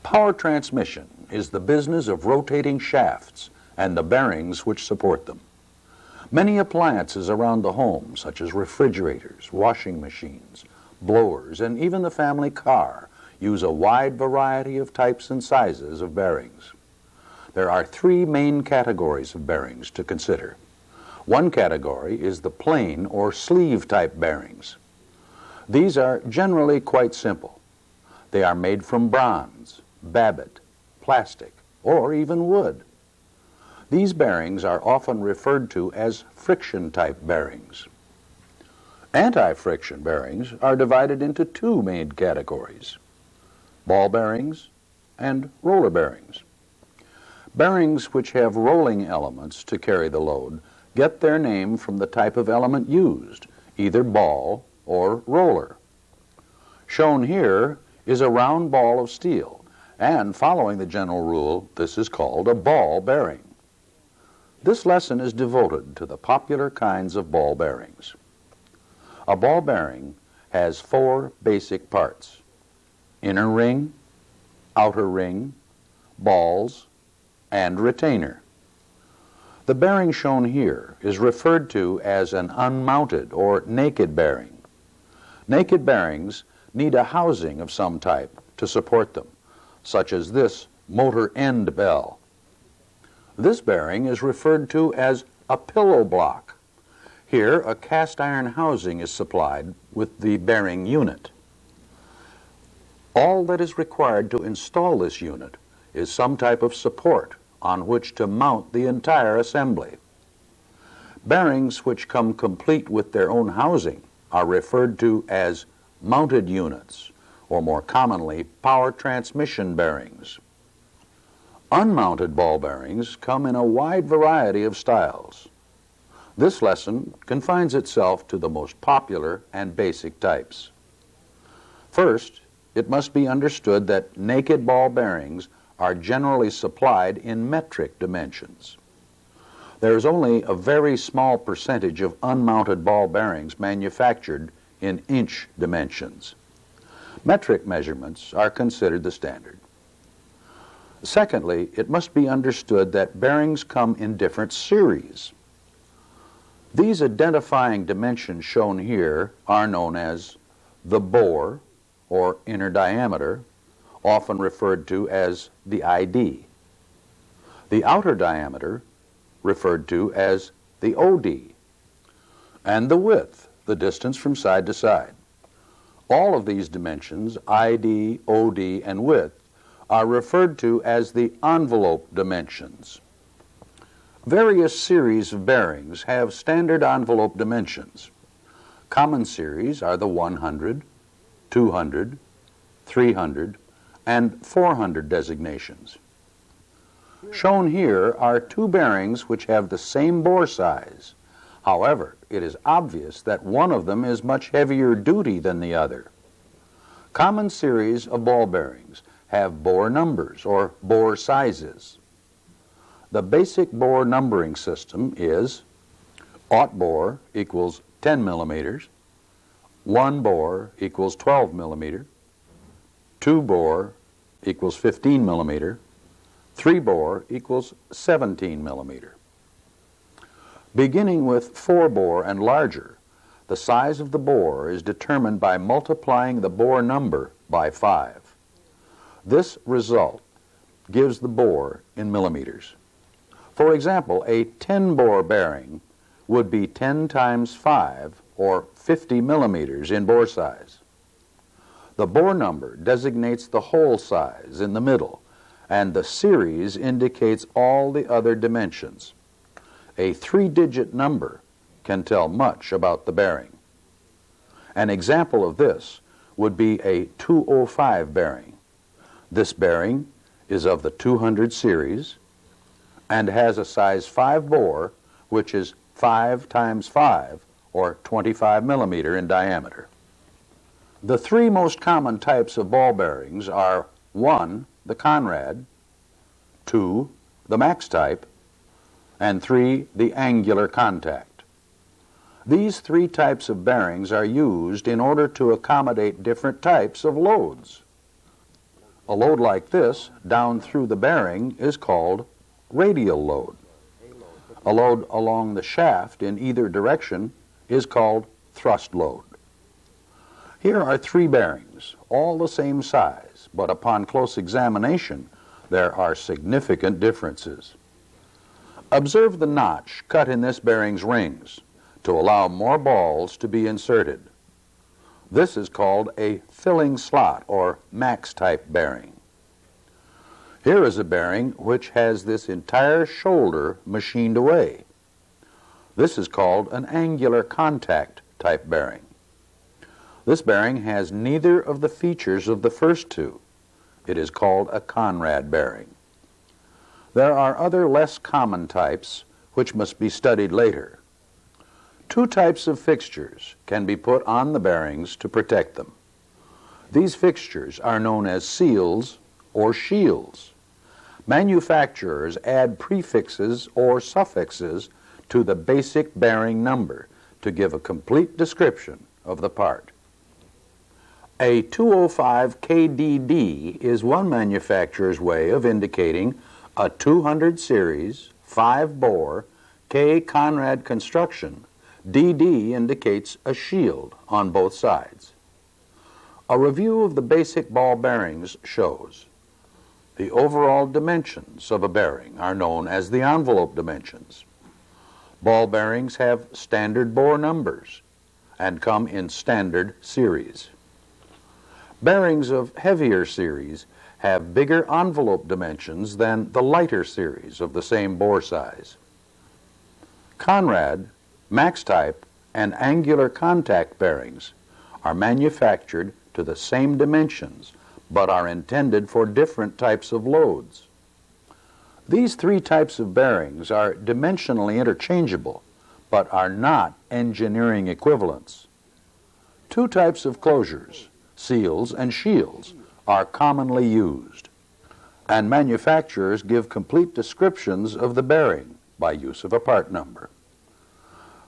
Power transmission is the business of rotating shafts and the bearings which support them. Many appliances around the home, such as refrigerators, washing machines, blowers, and even the family car, use a wide variety of types and sizes of bearings. There are three main categories of bearings to consider. One category is the plain or sleeve type bearings. These are generally quite simple. They are made from bronze, babbitt, plastic, or even wood. These bearings are often referred to as friction type bearings. Anti-friction bearings are divided into two main categories: ball bearings and roller bearings. Bearings which have rolling elements to carry the load get their name from the type of element used, either ball or roller. Shown here is a round ball of steel, and following the general rule, this is called a ball bearing. This lesson is devoted to the popular kinds of ball bearings. A ball bearing has four basic parts: inner ring, outer ring, balls, and retainer. The bearing shown here is referred to as an unmounted or naked bearing. Naked bearings need a housing of some type to support them, such as this motor end bell. This bearing is referred to as a pillow block. Here, a cast iron housing is supplied with the bearing unit. All that is required to install this unit is some type of support on which to mount the entire assembly. Bearings which come complete with their own housing are referred to as mounted units, or more commonly, power transmission bearings. Unmounted ball bearings come in a wide variety of styles. This lesson confines itself to the most popular and basic types. First, it must be understood that naked ball bearings are generally supplied in metric dimensions. There is only a very small percentage of unmounted ball bearings manufactured in inch dimensions. Metric measurements are considered the standard. Secondly, it must be understood that bearings come in different series. These identifying dimensions shown here are known as the bore, or inner diameter, often referred to as the ID. The outer diameter, referred to as the OD. And the width, the distance from side to side. All of these dimensions, ID, OD, and width, are referred to as the envelope dimensions. Various series of bearings have standard envelope dimensions. Common series are the 100, 200, 300, and 400 designations. Shown here are two bearings which have the same bore size. However, it is obvious that one of them is much heavier duty than the other. Common series of ball bearings have bore numbers or bore sizes. The basic bore numbering system is aught bore equals 10 millimeters, 1 bore equals 12 millimeter, 2 bore equals 15 millimeter, 3 bore equals 17 millimeter. Beginning with 4 bore and larger, the size of the bore is determined by multiplying the bore number by 5. This result gives the bore in millimeters. For example, a 10 bore bearing would be 10 times 5, or 50 millimeters in bore size. The bore number designates the hole size in the middle, and the series indicates all the other dimensions. A 3-digit number can tell much about the bearing. An example of this would be a 205 bearing. This bearing is of the 200 series and has a size 5 bore, which is 5 times 5, or 25 millimeter in diameter. The three most common types of ball bearings are 1, the Conrad, 2, the Max type, and 3, the angular contact. These three types of bearings are used in order to accommodate different types of loads. A load like this down through the bearing is called radial load. A load along the shaft in either direction is called thrust load. Here are three bearings, all the same size, but upon close examination there are significant differences. Observe the notch cut in this bearing's rings to allow more balls to be inserted. This is called a filling slot or max type bearing. Here is a bearing which has this entire shoulder machined away. This is called an angular contact type bearing. This bearing has neither of the features of the first two. It is called a Conrad bearing. There are other less common types which must be studied later. Two types of fixtures can be put on the bearings to protect them. These fixtures are known as seals or shields. Manufacturers add prefixes or suffixes to the basic bearing number to give a complete description of the part. A 205 KDD is one manufacturer's way of indicating a 200 series, 5-bore, K Conrad construction. DD indicates a shield on both sides. A review of the basic ball bearings shows the overall dimensions of a bearing are known as the envelope dimensions. Ball bearings have standard bore numbers and come in standard series. Bearings of heavier series have bigger envelope dimensions than the lighter series of the same bore size. Conrad, max type, and angular contact bearings are manufactured to the same dimensions but are intended for different types of loads. These three types of bearings are dimensionally interchangeable but are not engineering equivalents. Two types of closures, seals and shields, are commonly used, and manufacturers give complete descriptions of the bearing by use of a part number.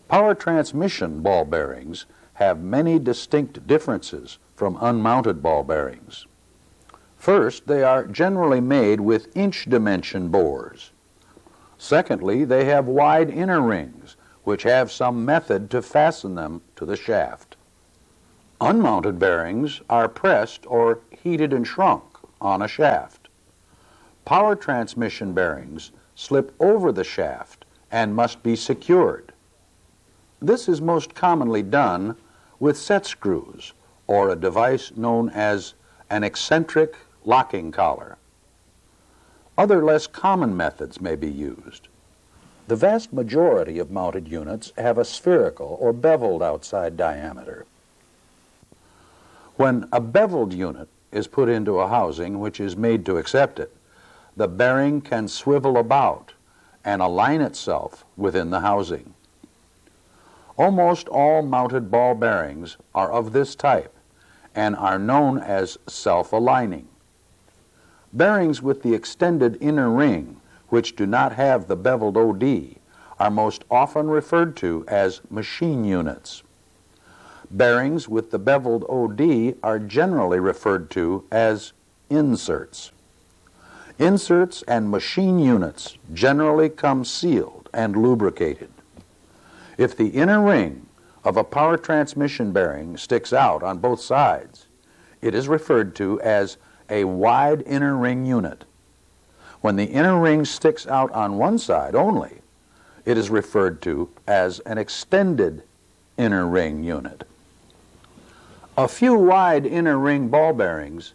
Power transmission ball bearings have many distinct differences from unmounted ball bearings. First, they are generally made with inch dimension bores. Secondly, they have wide inner rings, which have some method to fasten them to the shaft. Unmounted bearings are pressed or heated and shrunk on a shaft. Power transmission bearings slip over the shaft and must be secured. This is most commonly done with set screws or a device known as an eccentric locking collar. Other less common methods may be used. The vast majority of mounted units have a spherical or beveled outside diameter. When a beveled unit is put into a housing which is made to accept it, the bearing can swivel about and align itself within the housing. Almost all mounted ball bearings are of this type and are known as self-aligning. Bearings with the extended inner ring, which do not have the beveled OD, are most often referred to as machine units. Bearings with the beveled OD are generally referred to as inserts. Inserts and machine units generally come sealed and lubricated. If the inner ring of a power transmission bearing sticks out on both sides, it is referred to as a wide inner ring unit. When the inner ring sticks out on one side only, it is referred to as an extended inner ring unit. A few wide inner ring ball bearings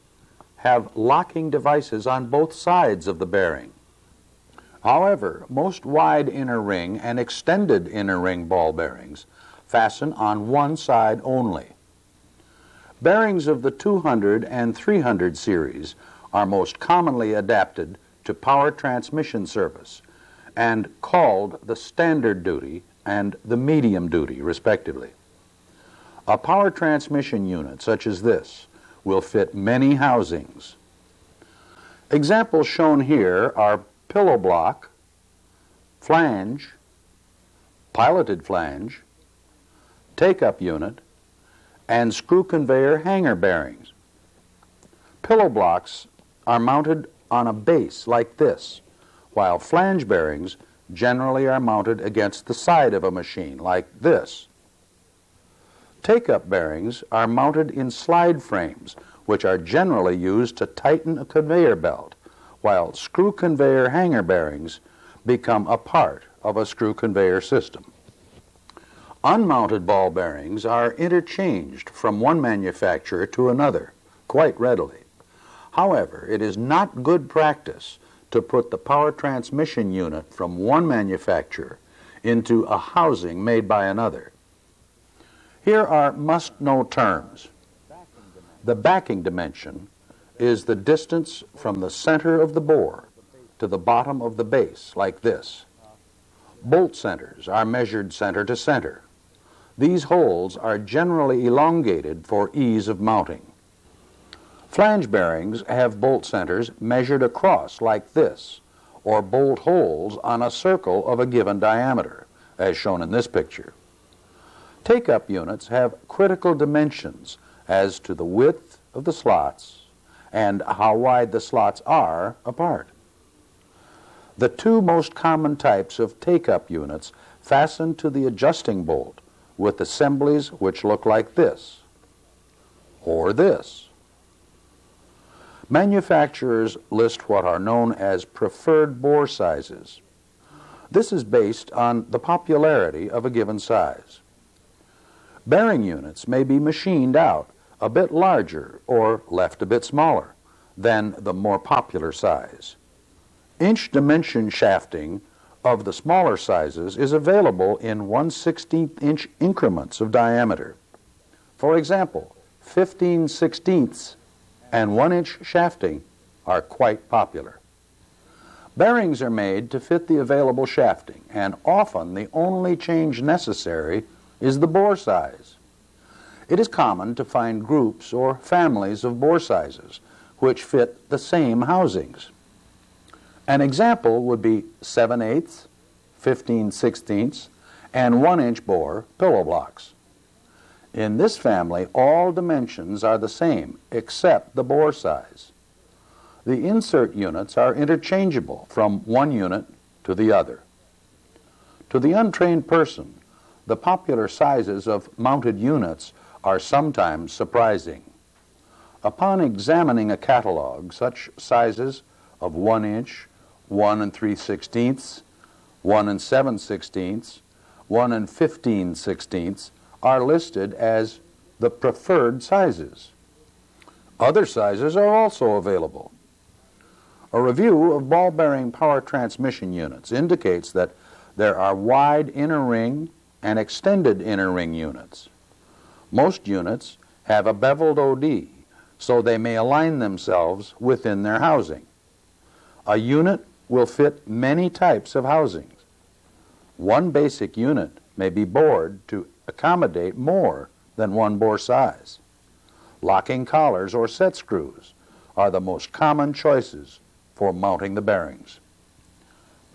have locking devices on both sides of the bearing. However, most wide inner ring and extended inner ring ball bearings fasten on one side only. Bearings of the 200 and 300 series are most commonly adapted to power transmission service and called the standard duty and the medium duty, respectively. A power transmission unit such as this will fit many housings. Examples shown here are pillow block, flange, piloted flange, take-up unit, and screw conveyor hanger bearings. Pillow blocks are mounted on a base like this, while flange bearings generally are mounted against the side of a machine like this. Take-up bearings are mounted in slide frames, which are generally used to tighten a conveyor belt, while screw conveyor hanger bearings become a part of a screw conveyor system. Unmounted ball bearings are interchanged from one manufacturer to another quite readily. However, it is not good practice to put the power transmission unit from one manufacturer into a housing made by another. Here are must-know terms. The backing dimension is the distance from the center of the bore to the bottom of the base, like this. Bolt centers are measured center to center. These holes are generally elongated for ease of mounting. Flange bearings have bolt centers measured across like this, or bolt holes on a circle of a given diameter, as shown in this picture. Take-up units have critical dimensions as to the width of the slots and how wide the slots are apart. The two most common types of take-up units fasten to the adjusting bolt with assemblies which look like this or this. Manufacturers list what are known as preferred bore sizes. This is based on the popularity of a given size. Bearing units may be machined out a bit larger or left a bit smaller than the more popular size. Inch dimension shafting of the smaller sizes is available in 1/16 inch increments of diameter. For example, 15/16 and 1 inch shafting are quite popular. Bearings are made to fit the available shafting, and often the only change necessary is the bore size. It is common to find groups or families of bore sizes which fit the same housings. An example would be 7/8, 15/16, and 1 inch bore pillow blocks. In this family, all dimensions are the same except the bore size. The insert units are interchangeable from one unit to the other. To the untrained person, the popular sizes of mounted units are sometimes surprising. Upon examining a catalog, such sizes of 1 inch, 1 3/16, 1 7/16, 1 15/16 are listed as the preferred sizes. Other sizes are also available. A review of ball bearing power transmission units indicates that there are wide inner ring and extended inner ring units. Most units have a beveled OD, so they may align themselves within their housing. A unit will fit many types of housings. One basic unit may be bored to accommodate more than one bore size. Locking collars or set screws are the most common choices for mounting the bearings.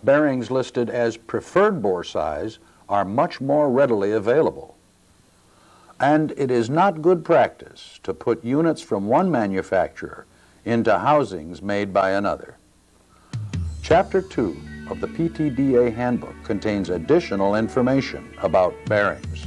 Bearings listed as preferred bore size are much more readily available. And it is not good practice to put units from one manufacturer into housings made by another. Chapter 2 of the PTDA Handbook contains additional information about bearings.